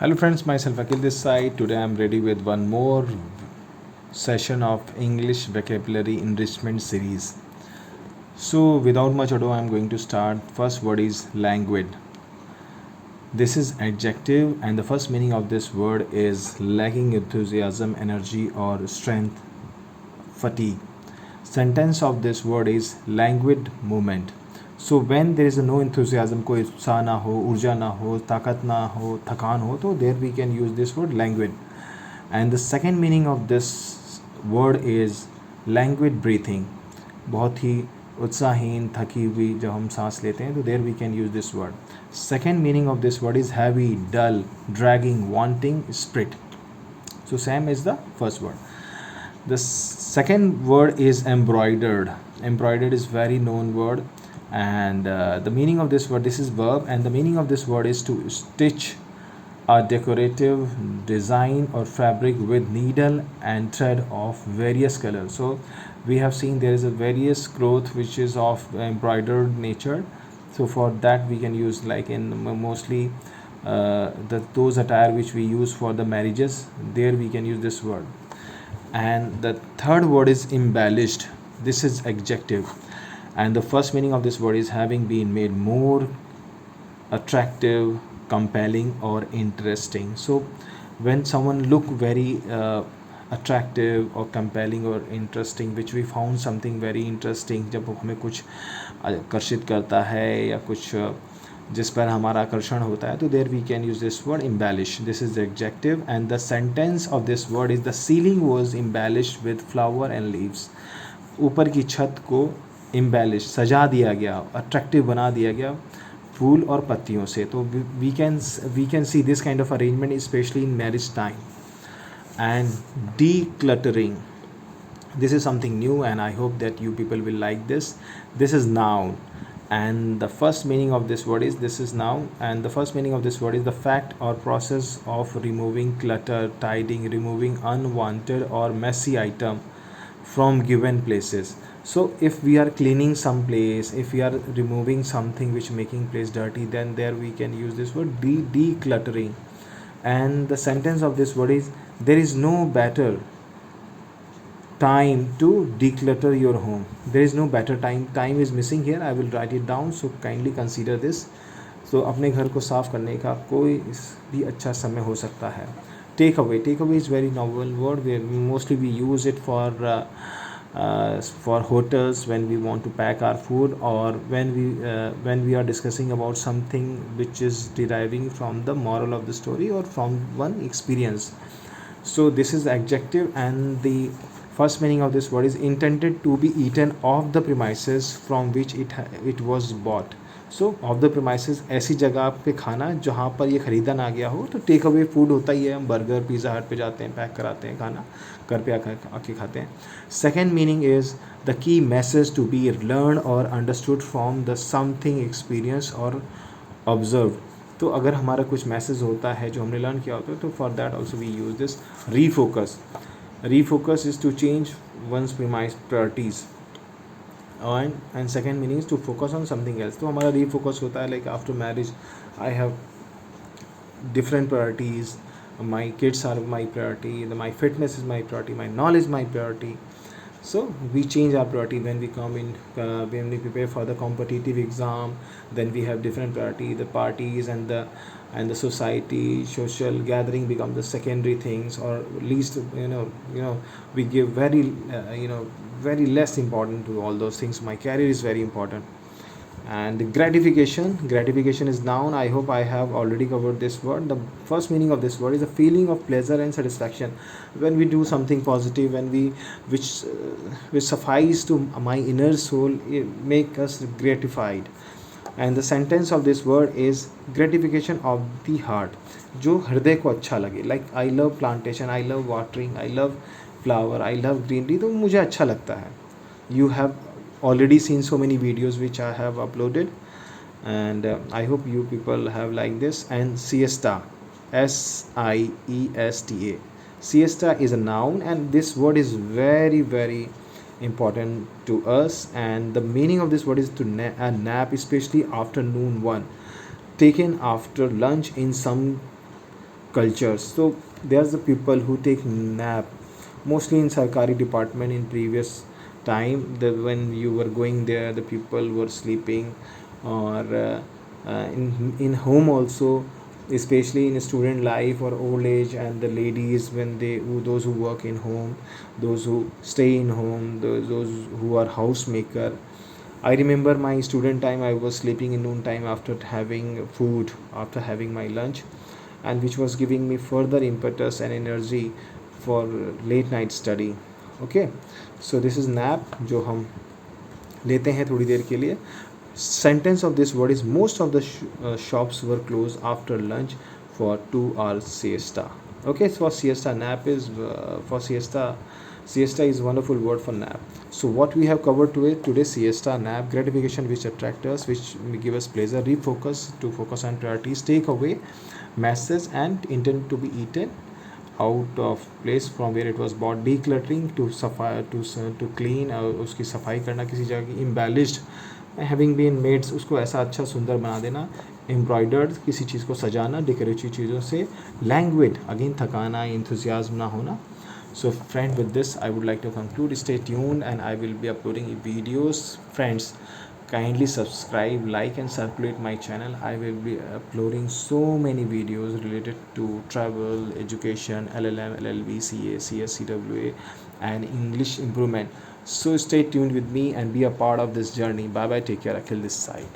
Hello friends, myself Akil this side. Today I'm ready with one more session of English vocabulary enrichment series. So without much ado, I'm going to start. First word is languid. This is adjective and the first meaning of this word is lacking enthusiasm, energy or strength, fatigue. Sentence of this word is languid movement. So when there is no enthusiasm, कोई उत्साह ना हो, ऊर्जा ना हो, ताकत ना हो, थकान हो, तो there we can use this word languid. And the second meaning of this word is languid breathing. बहुत ही उत्साहहीन, थकी हुई जब हम सांस लेते हैं तो there we can use this word. Second meaning of this word is heavy, dull, dragging, wanting, spirit. So same is the first word. The second word is embroidered. Embroidered is very known word, and the meaning of this word, this is verb, and the meaning of this word is to stitch a decorative design or fabric with needle and thread of various colors. So we have seen there is a various cloth which is of embroidered nature. So for that we can use like in mostly those attire which we use for the marriages, there we can use this word. And the third word is embellished. This is adjective, and the first meaning of this word is having been made more attractive, compelling or interesting. So when someone look very attractive or compelling or interesting, which we found something very interesting, जब हमें कुछ आकर्षित करता है या कुछ जिस पर हमारा आकर्षण होता है, तो there we can use this word embellish. This is the adjective and the sentence of this word is the ceiling was embellished with flower and leaves. ऊपर की छत को इम्बैलिश सजा दिया गया, अट्रैक्टिव बना दिया गया फूल और पत्तियों से. तो we can see this kind of arrangement specially in marriage time. And decluttering, this is something new and I hope that you people will like this. This is noun, and the first meaning of this word is, this is noun, and the first meaning of this word is the fact or process of removing clutter, tidying, removing unwanted or messy item from given places. So if we are cleaning some place, if we are removing something which making place dirty, then there we can use this word decluttering. And the sentence of this word is, there is no better time to declutter your home. There is no better time. Time is missing here. I will write it down, so kindly consider this. So अपने घर को साफ करने का कोई भी अच्छा समय हो सकता है. Take away. Take away is very novel word where mostly we use it for hotels when we want to pack our food, or when we are discussing about something which is deriving from the moral of the story or from one experience. So this is the adjective, and the first meaning of this word is intended to be eaten off the premises from which it was bought. So of the premises, ऐसी जगह पे खाना जहाँ पर ये ख़रीदा ना गया हो. तो टेक अवे फूड होता ही है, हम बर्गर पिज़्ज़ा हट पे जाते हैं, पैक कराते हैं खाना, घर पे आके खाते हैं. Second meaning is the key message to be learn और understood from the something experience और ऑब्जर्व. तो अगर हमारा कुछ मैसेज होता है जो हमने लर्न किया होता है, तो for that also we use this refocus. Refocus is to change one's premise priorities, and second meaning is to focus on something else. तो हमारा refocus होता है, like after marriage I have different priorities. My kids are my priority, my fitness is my priority, my knowledge is my priority. So we change our priority when we come in, when we prepare for the competitive exam. Then we have different priority. The parties and the society, social gathering become the secondary things, or at least we give very less important to all those things. My career is very important. And gratification is noun. I hope I have already covered this word. The first meaning of this word is a feeling of pleasure and satisfaction when we do something positive, when we which suffice to my inner soul, make us gratified. And the sentence of this word is gratification of the heart, जो हृदय को अच्छा लगे. Like I love plantation, I love watering, I love flower, I love greenery. तो मुझे अच्छा लगता है. You have already seen so many videos which I have uploaded, and I hope you people have liked this. And siesta, siesta, siesta is a noun, and this word is very very important to us. And the meaning of this word is to a nap, especially afternoon one, taken after lunch in some cultures. So there's the people who take nap mostly in sarkari department. In previous time, when you were going there, the people were sleeping, or in home also, especially in student life or old age, and the ladies, when those who work in home, those who stay in home, those who are housemaker. I remember my student time, I was sleeping in noon time after having food, after having my lunch, and which was giving me further impetus and energy for late night study. Okay, so this is nap जो हम लेते हैं थोड़ी देर के लिए. Sentence of this word is most of the shops were closed after lunch for 2 hours siesta. Okay, so for siesta, nap is for siesta. Siesta is wonderful word for nap. So what we have covered today: siesta, nap, gratification which attract us, which give us pleasure, refocus to focus on priorities, take away message and intend to be eaten out of place from where it was bought, decluttering to सफाई to clean, उसकी सफाई करना किसी जगह की, embellished having been maids, उसको ऐसा अच्छा सुंदर बना देना, एम्ब्रॉयडर्ड किसी चीज़ को सजाना डेकोरेटिव चीज़ों से, लैंग्वेज अगेन थकाना, इंथुजियाज्म ना होना. So friend, with this I would like to conclude. Stay tuned and I will be uploading videos. Friends, kindly subscribe, like and circulate my channel. I will be uploading so many videos related to travel, education, LLM, LLB, CA, CS, CWA and English improvement. So stay tuned with me and be a part of this journey. Bye bye, take care, Akhil this side.